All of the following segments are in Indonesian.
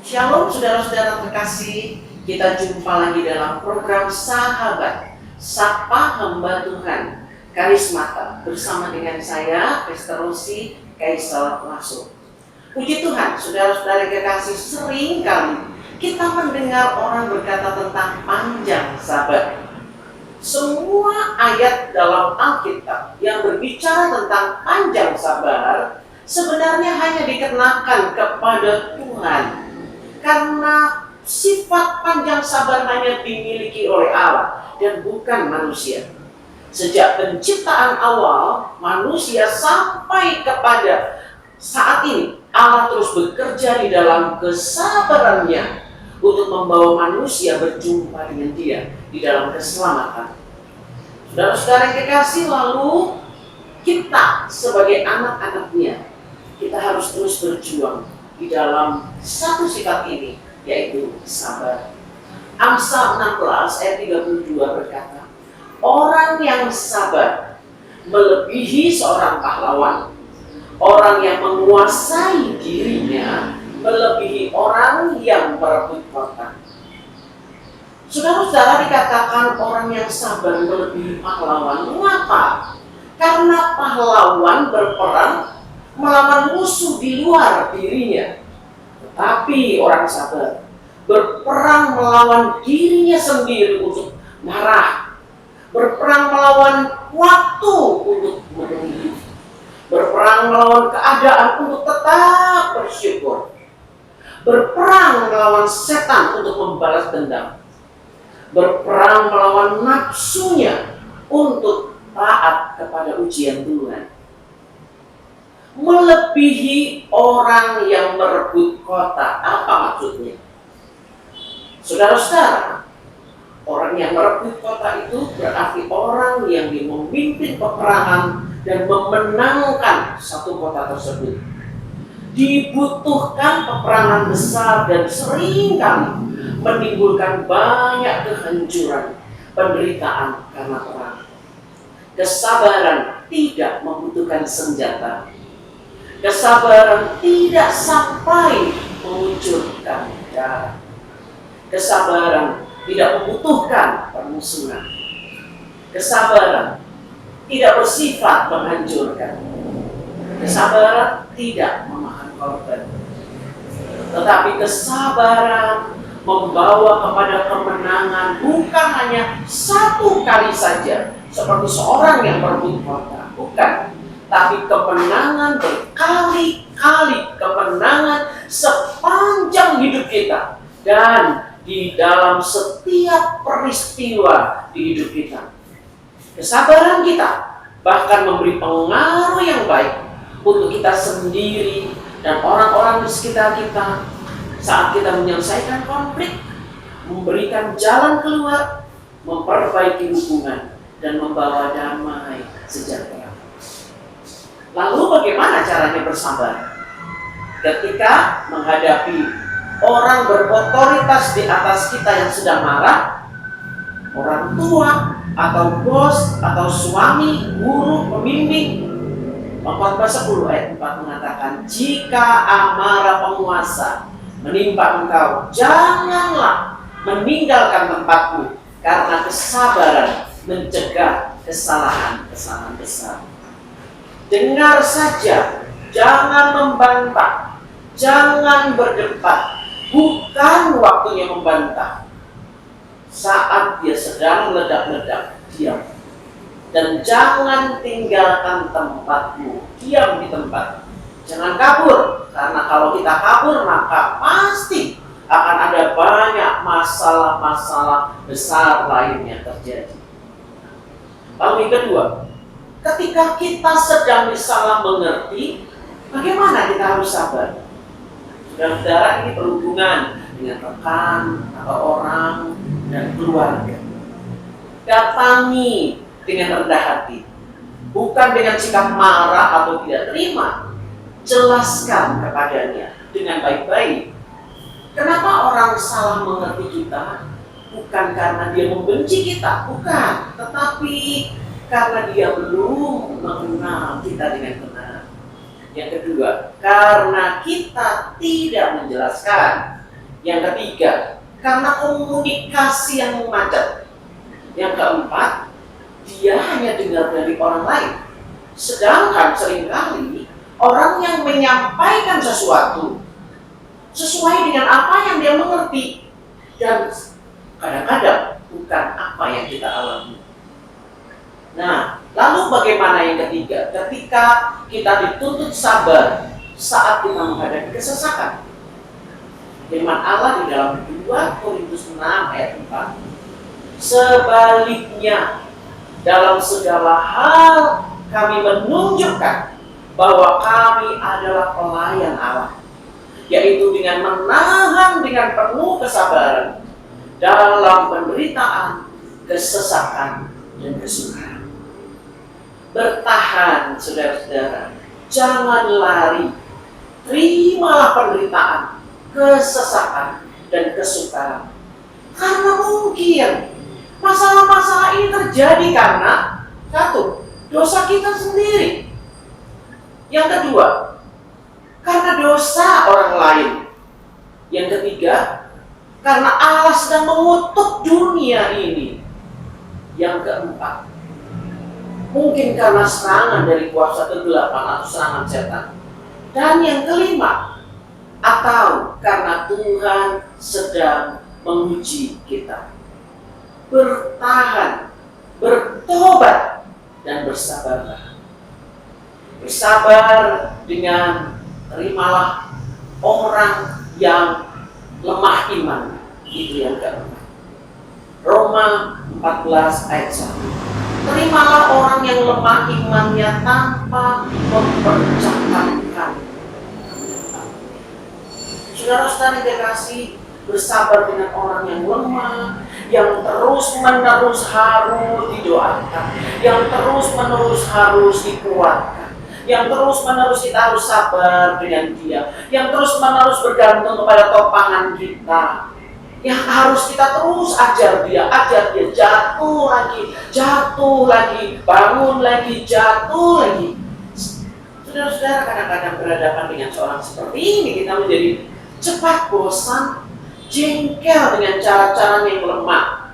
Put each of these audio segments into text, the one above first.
Shalom saudara-saudara terkasih, kita jumpa lagi dalam program Sahabat, Sapa Hamba Tuhan, Karismata, bersama dengan saya, Pastor Rosi, Kaisal Lasso. Puji Tuhan, saudara-saudara terkasih, sering kali kita mendengar orang berkata tentang panjang sabar. Semua ayat dalam Alkitab yang berbicara tentang panjang sabar sebenarnya hanya dikenakan kepada Tuhan, karena sifat panjang sabar hanya dimiliki oleh Allah dan bukan manusia. Sejak penciptaan awal manusia sampai kepada saat ini, Allah terus bekerja di dalam kesabarannya untuk membawa manusia berjumpa dengan Dia di dalam keselamatan. Saudara-saudara yang kekasih, lalu kita sebagai anak-anaknya, kita harus terus berjuang di dalam satu sifat ini, yaitu sabar. Amsal 16 ayat 32 berkata, orang yang sabar melebihi seorang pahlawan. Orang yang menguasai dirinya melebihi orang yang merebut kota. Saudara-saudara, dikatakan orang yang sabar melebihi pahlawan. Mengapa? Karena pahlawan berperang melawan musuh di luar dirinya. Tetapi orang sabar berperang melawan dirinya sendiri untuk marah, berperang melawan waktu untuk menunggu, berperang melawan keadaan untuk tetap bersyukur, berperang melawan setan untuk membalas dendam, berperang melawan nafsunya untuk taat kepada ujian Tuhan. Melebihi orang yang merebut kota. Apa maksudnya? Saudara-saudara, orang yang merebut kota itu berarti orang yang memimpin peperangan dan memenangkan satu kota tersebut. Dibutuhkan peperangan besar dan seringkali menimbulkan banyak kehancuran, penderitaan karena perang. Kesabaran tidak membutuhkan senjata. Kesabaran tidak sampai mengucurkan darah. Kesabaran tidak membutuhkan permusuhan. Kesabaran tidak bersifat menghancurkan. Kesabaran tidak memakan korban. Tetapi kesabaran membawa kepada kemenangan bukan hanya satu kali saja, seperti seorang yang merebut kota. Bukan. Tapi kemenangan berkali-kali, kemenangan sepanjang hidup kita dan di dalam setiap peristiwa di hidup kita. Kesabaran kita bahkan memberi pengaruh yang baik untuk kita sendiri dan orang-orang di sekitar kita saat kita menyelesaikan konflik, memberikan jalan keluar, memperbaiki hubungan, dan membawa damai sejahtera. Lalu bagaimana caranya bersabar? Ketika menghadapi orang berotoritas di atas kita yang sedang marah, orang tua, atau bos, atau suami, guru, pembimbing. 14:10 ayat 4 mengatakan, jika amarah penguasa menimpa engkau, janganlah meninggalkan tempatmu, karena kesabaran mencegah kesalahan-kesalahan besar. Dengar saja, jangan membantah, jangan berdebat. Bukan waktunya membantah. Saat dia sedang meledak-ledak, diam. Dan jangan tinggalkan tempatmu, diam di tempat. Jangan kabur, karena kalau kita kabur maka pasti akan ada banyak masalah-masalah besar lainnya terjadi. Lalu yang kedua, ketika kita sedang disalah mengerti, bagaimana kita harus sabar? Saudara-saudara, ini berhubungan dengan rekan atau orang dan keluarga. Datangi dengan rendah hati, bukan dengan sikap marah atau tidak terima. Jelaskan kepadanya dengan baik-baik. Kenapa orang salah mengerti kita? Bukan karena dia membenci kita, bukan, tetapi karena dia belum mengenal kita dengan benar. Yang kedua, karena kita tidak menjelaskan. Yang ketiga, karena komunikasi yang macet. Yang keempat, dia hanya dengar dari orang lain. Sedangkan seringkali orang yang menyampaikan sesuatu sesuai dengan apa yang dia mengerti, dan kadang-kadang bukan apa yang kita alami. Nah, lalu bagaimana yang ketiga? Ketika kita dituntut sabar saat kita menghadapi kesesakan. Firman Allah di dalam 2 Korintus 6 ayat 4. Sebaliknya, dalam segala hal kami menunjukkan bahwa kami adalah pelayan Allah, yaitu dengan menahan dengan penuh kesabaran dalam penderitaan, kesesakan, dan kesukaran. Bertahan, saudara-saudara, jangan lari, terimalah penderitaan, kesesakan, dan kesukaran. Karena mungkin masalah-masalah ini terjadi karena satu, dosa kita sendiri. Yang kedua, karena dosa orang lain. Yang ketiga, karena Allah sedang mengutuk dunia ini. Yang keempat, mungkin karena serangan dari kuasa kegelapan atau serangan setan. Dan yang kelima, atau karena Tuhan sedang menguji kita. Bertahan, bertobat, dan bersabarlah. Bersabar dengan terimalah orang yang lemah iman. Itu yang keempat. Roma 14 ayat 1. Terimalah orang yang lemah imannya tanpa mempercakapkan. Saudara-saudara dikasih, bersabar dengan orang yang lemah, yang terus-menerus harus didoakan, yang terus-menerus harus dikuatkan, yang terus-menerus kita harus sabar dengan dia, yang terus-menerus bergantung kepada topangan kita, yang harus kita terus ajar dia, jatuh lagi, bangun lagi, jatuh lagi. Saudara-saudara, kadang-kadang berhadapan dengan seorang seperti ini, kita menjadi cepat bosan, jengkel dengan cara-cara yang lemah.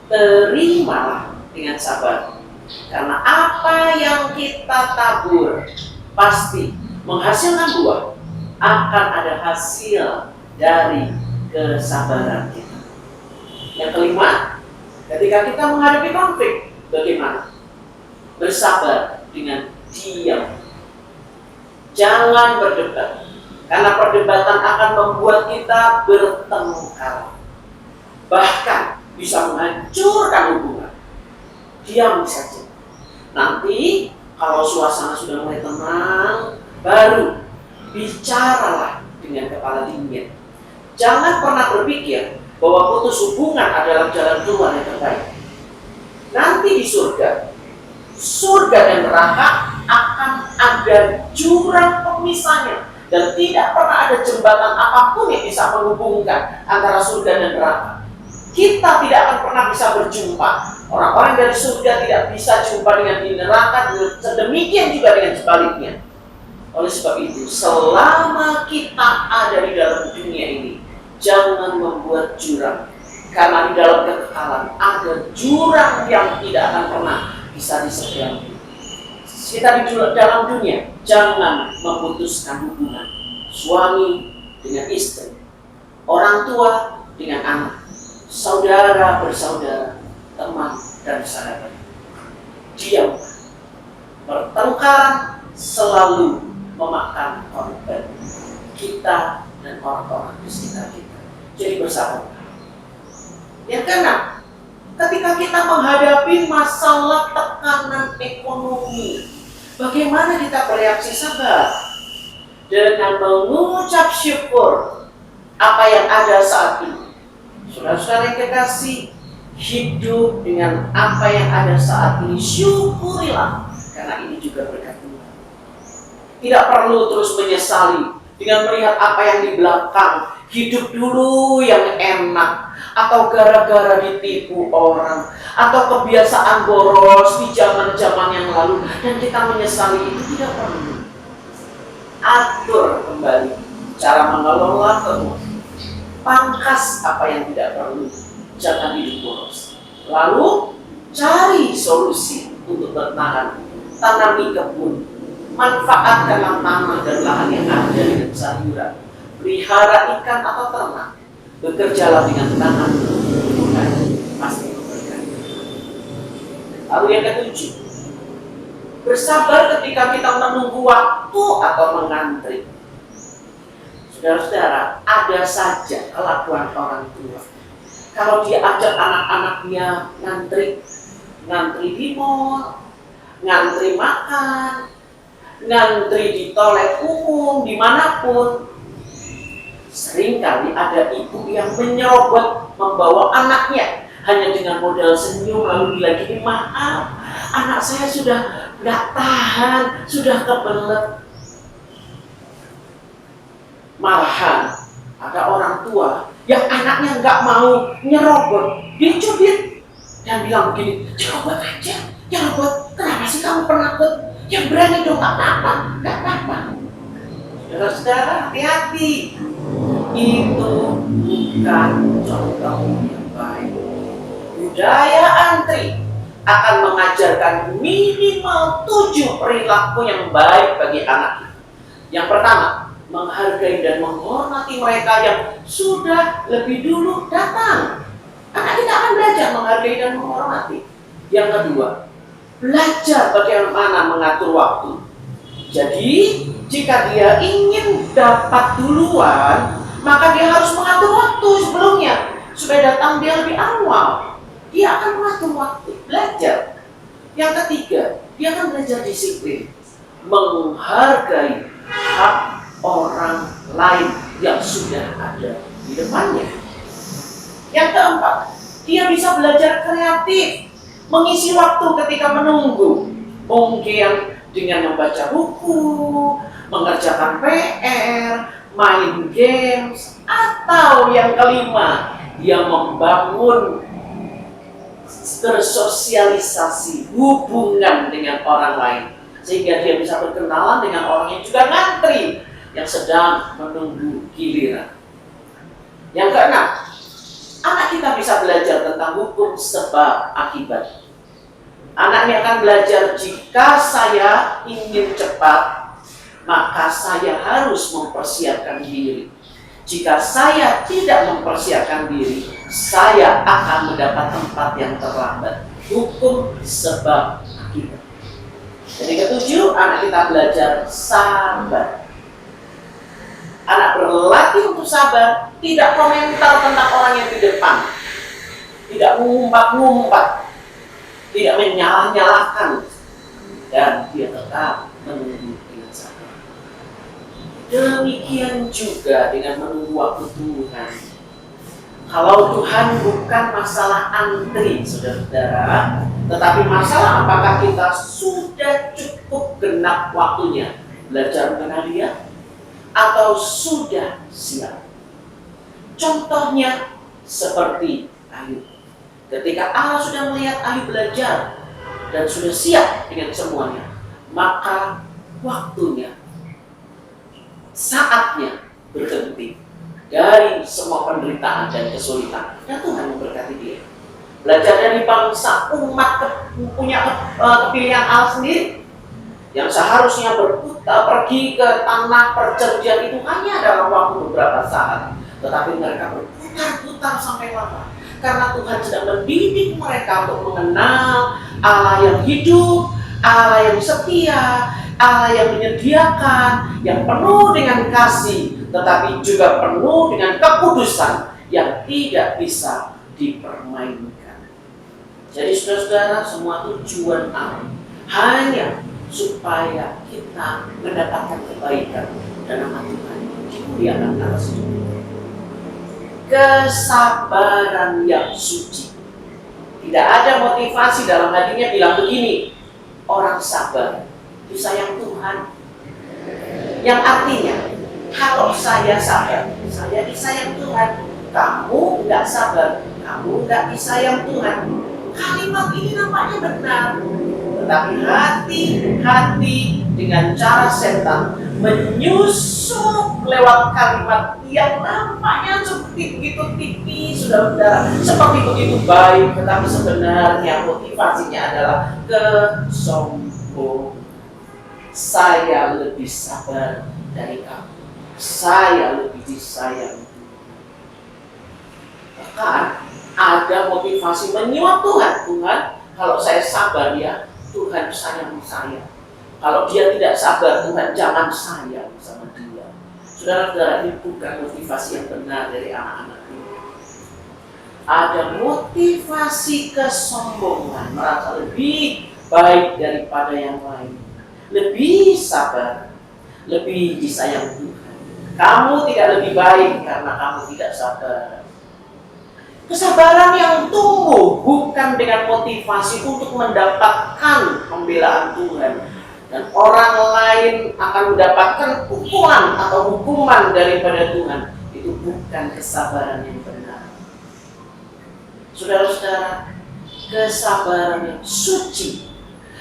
Terimalah dengan sabar, karena apa yang kita tabur pasti menghasilkan buah. Akan ada hasil dari kesabaran kita. Yang kelima, ketika kita menghadapi konflik, bagaimana? Bersabar dengan diam. Jangan berdebat, karena perdebatan akan membuat kita bertengkar, bahkan bisa menghancurkan hubungan. Diam saja. Nanti kalau suasana sudah mulai tenang, baru bicaralah dengan kepala dingin. Jangan pernah berpikir bahwa putus hubungan adalah jalan keluar yang terbaik. Nanti di surga dan neraka akan ada jurang pemisahnya, dan tidak pernah ada jembatan apapun yang bisa menghubungkan antara surga dan neraka. Kita tidak akan pernah bisa berjumpa. Orang-orang dari surga tidak bisa jumpa dengan di neraka, sedemikian juga dengan sebaliknya. Oleh sebab itu, selama kita ada di dalam dunia ini, jangan membuat jurang, karena di dalam kekekalan ada jurang yang tidak akan pernah bisa diseberangi. Kita di dalam dunia, jangan memutuskan hubungan suami dengan istri, orang tua dengan anak, saudara bersaudara, teman dan sahabat. Diam. Pertengkaran selalu memakan korban kita dan orang-orang di sekitar kita. Jadi bersabar. Yang keenam, ketika kita menghadapi masalah tekanan ekonomi, bagaimana kita bereaksi sabar? Dengan mengucap syukur apa yang ada saat ini. Saudara-saudara yang kekasih, hidup dengan apa yang ada saat ini, syukurilah, karena ini juga berkat Tuhan. Tidak perlu terus menyesali dengan melihat apa yang di belakang. Hidup dulu yang enak, atau gara-gara ditipu orang, atau kebiasaan boros di zaman-zaman yang lalu, dan kita menyesali itu. Tidak perlu. Atur kembali cara mengelola keuangan. pangkas apa yang tidak perlu, jangan hidup boros. Lalu cari solusi untuk bertahan, tanami kebun, manfaatkanlah tanah dan lahan yang ada dengan sayuran, pelihara ikan atau ternak, bekerjalah dengan tangan, Tuhan pasti memberkati. Lalu yang ketujuh, bersabar ketika kita menunggu waktu atau mengantri. Saudara-saudara, ada saja kelakuan orang tua. Kalau dia ajak anak-anaknya ngantri di mall, ngantri makan, ngantri di toilet umum, dimanapun, seringkali ada ibu yang menyerobot membawa anaknya hanya dengan modal senyum, lalu bila gini, maaf, anak saya sudah nggak tahan, sudah kebelet. Malahan ada orang tua yang anaknya nggak mau nyerobot, dicubit dan bilang begini, nyerobot aja, nyerobot, kenapa sih kamu penakut? Yang berani dong, nggak apa-apa, nggak apa-apa. Saudara-saudara, hati-hati, itu bukan contoh yang baik. Budaya antri akan mengajarkan minimal 7 perilaku yang baik bagi anak. Yang pertama, menghargai dan menghormati mereka yang sudah lebih dulu datang. Anak kita akan belajar menghargai dan menghormati. Yang kedua, belajar bagaimana mengatur waktu. Jadi, jika dia ingin dapat duluan, maka dia harus mengatur waktu sebelumnya supaya datang dia lebih awal. Dia akan mengatur waktu, belajar. Yang ketiga, dia akan belajar disiplin, menghargai hak orang lain yang sudah ada di depannya. Yang keempat, dia bisa belajar kreatif, mengisi waktu ketika menunggu. Mungkin dengan membaca buku, mengerjakan PR, main games, atau yang kelima, dia membangun bersosialisasi hubungan dengan orang lain, sehingga dia bisa berkenalan dengan orang yang juga ngantri, yang sedang menunggu giliran. Yang keenam, anak kita bisa belajar tentang hukum sebab akibat. Anaknya akan belajar, jika saya ingin cepat, maka saya harus mempersiapkan diri. Jika saya tidak mempersiapkan diri, saya akan mendapat tempat yang terlambat. Hukum sebab akibat. Jadi ketujuh, anak kita belajar sabar. Anak berlatih untuk sabar, tidak komentar tentang orang yang di depan, tidak mengumpat-ngumpat, tidak menyalah-nyalahkan, dan dia tetap menunggu dengan sabar. Demikian juga dengan menunggu waktu Tuhan. Kalau Tuhan bukan masalah antri, saudara-saudara, tetapi masalah apakah kita sudah cukup genap waktunya belajar mengenal Dia, atau sudah siap. Contohnya seperti Ayub. Ketika Allah sudah melihat Ayub belajar dan sudah siap dengan semuanya, maka waktunya, saatnya berhenti dari semua penderitaan dan kesulitan, dan Tuhan memberkati dia. Belajar dari bangsa umat punya kepilihan Allah sendiri, yang seharusnya pergi ke tanah perjanjian itu hanya dalam waktu beberapa saat, tetapi mereka berputar-putar sampai lama, karena Tuhan sedang mendidik mereka untuk mengenal Allah yang hidup, Allah yang setia, Allah yang menyediakan, yang penuh dengan kasih, tetapi juga penuh dengan kekudusan yang tidak bisa dipermainkan. Jadi saudara-saudara, semua tujuan Allah hanya supaya kita mendapatkan kebaikan dan nama Tuhan dimuliakan atas dunia. Kesabaran yang suci. Tidak ada motivasi dalam hatinya bilang begini, orang sabar disayang Tuhan. Yang artinya, kalau saya sabar, saya disayang Tuhan. Kamu nggak sabar, kamu nggak disayang Tuhan. Kalimat ini nampaknya benar, tetapi hati-hati dengan cara setan menyusup lewat kalimat yang nampaknya seperti begitu tipis, saudara-saudara, seperti begitu baik, tetapi sebenarnya motivasinya adalah kesombongan. Saya lebih sabar dari kamu, saya lebih disayang. Bahkan ada motivasi menyuap Tuhan. Tuhan, kalau saya sabar ya, Tuhan sayang saya. Kalau dia tidak sabar, Tuhan jangan sayang sama dia. Saudara-saudara, ini bukan motivasi yang benar dari anak-anak ini. Ada motivasi kesombongan, merasa lebih baik daripada yang lain, lebih sabar, lebih disayang Tuhan. Kamu tidak lebih baik karena kamu tidak sabar. Kesabaran yang tumbuh bukan dengan motivasi untuk mendapatkan pembelaan Tuhan, dan orang lain akan mendapatkan pukulan atau hukuman daripada Tuhan. Itu bukan kesabaran yang benar. Saudara-saudara, kesabaran yang suci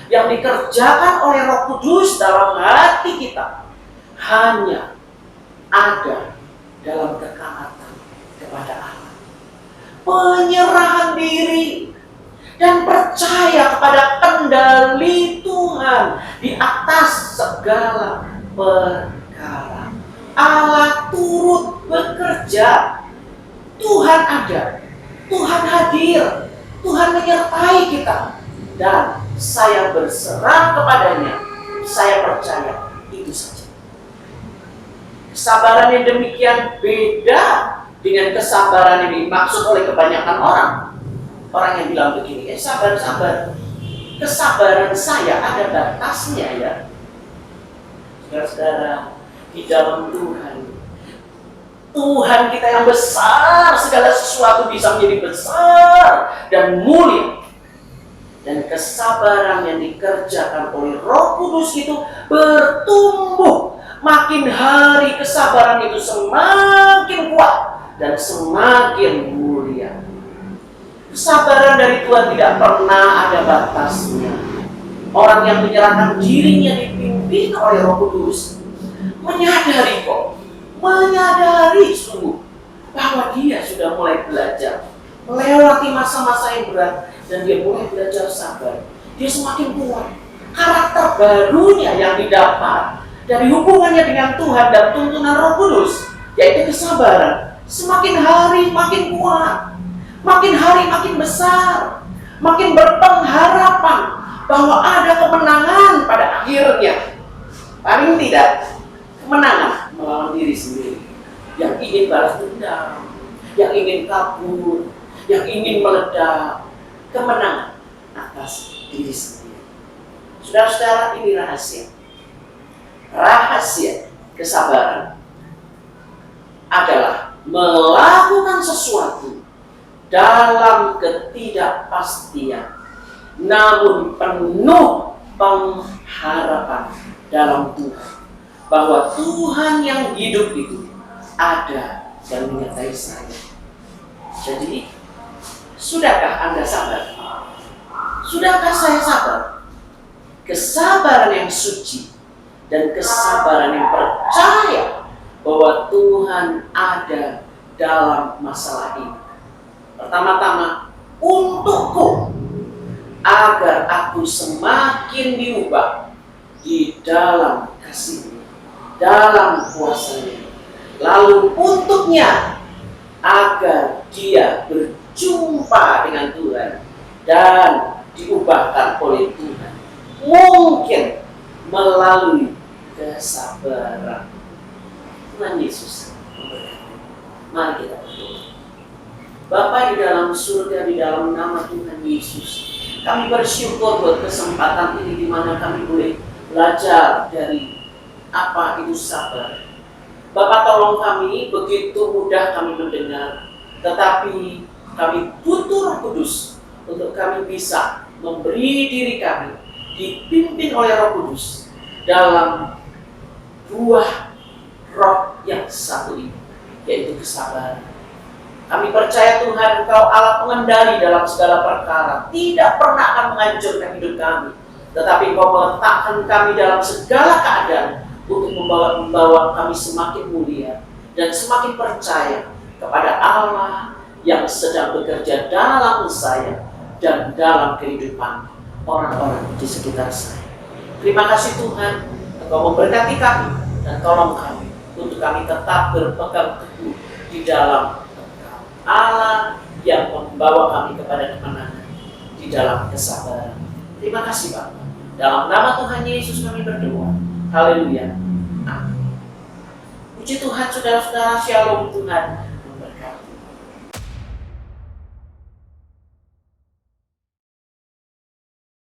yang dikerjakan oleh Roh Kudus dalam hati kita hanya ada dalam ketaatan kepada Allah, penyerahan diri dan percaya kepada kendali Tuhan di atas segala perkara. Allah turut bekerja, Tuhan ada, Tuhan hadir, Tuhan menyertai kita, dan saya berserah kepadanya. Saya percaya, itu saja. Kesabaran yang demikian beda dengan kesabaran yang dimaksud oleh kebanyakan orang. Orang yang bilang begini, sabar. Kesabaran saya ada batasnya ya. Saudara-saudara, di dalam Tuhan kita yang besar, segala sesuatu bisa menjadi besar dan mulia. Dan kesabaran yang dikerjakan oleh Roh Kudus itu bertumbuh. Makin hari kesabaran itu semakin kuat dan semakin mulia. Kesabaran dari Tuhan tidak pernah ada batasnya. Orang yang menyerahkan dirinya dipimpin oleh Roh Kudus menyadari sungguh bahwa dia sudah mulai belajar melewati masa-masa yang berat, dan dia mulai belajar sabar. Dia semakin kuat. Karakter barunya yang didapat dari hubungannya dengan Tuhan dan tuntunan Roh Kudus, yaitu kesabaran, semakin hari makin kuat, makin hari makin besar, makin berpengharapan bahwa ada kemenangan pada akhirnya. Paling tidak, kemenangan melawan diri sendiri, yang ingin balas dendam, yang ingin kabur, yang ingin meledak. Kemenangan atas diri sendiri. Saudara-saudara, ini rahasia kesabaran adalah melakukan sesuatu dalam ketidakpastian, namun penuh pengharapan dalam Tuhan, bahwa Tuhan yang hidup itu ada dan menyertai saya. Jadi, sudahkah Anda sabar? Sudahkah saya sabar? Kesabaran yang suci dan kesabaran yang percaya bahwa Tuhan ada dalam masalah ini. Pertama-tama, untukku, agar aku semakin diubah di dalam kasih-Nya, dalam kuasa-Nya. Lalu untuknya, agar dia berjumpa dengan Tuhan dan diubahkan oleh Tuhan, mungkin melalui kesabaran. Tuhan Yesus memberkati. Mari kita berdoa. Bapa di dalam surga, di dalam nama Tuhan Yesus, kami bersyukur buat kesempatan ini di mana kami boleh belajar dari apa itu sabar. Bapak, tolong kami, begitu mudah kami mendengar, tetapi kami butuh Roh Kudus untuk kami bisa memberi diri kami dipimpin oleh Roh Kudus dalam buah Roh yang satu ini, yaitu kesabaran. Kami percaya Tuhan, Engkau Allah pengendali dalam segala perkara, tidak pernah akan menghancurkan hidup kami, tetapi Engkau meletakkan kami dalam segala keadaan untuk membawa kami semakin mulia dan semakin percaya kepada Allah yang sedang bekerja dalam saya dan dalam kehidupan orang-orang di sekitar saya. Terima kasih Tuhan, Engkau memberkati kami dan tolong kami untuk kami tetap berpegang teguh di dalam Engkau, Allah yang membawa kami kepada kemenangan di dalam kesabaran. Terima kasih Bapak. Dalam nama Tuhan Yesus kami berdoa. Haleluya. Amin. Puji Tuhan, saudara-saudara, shalom Tuhan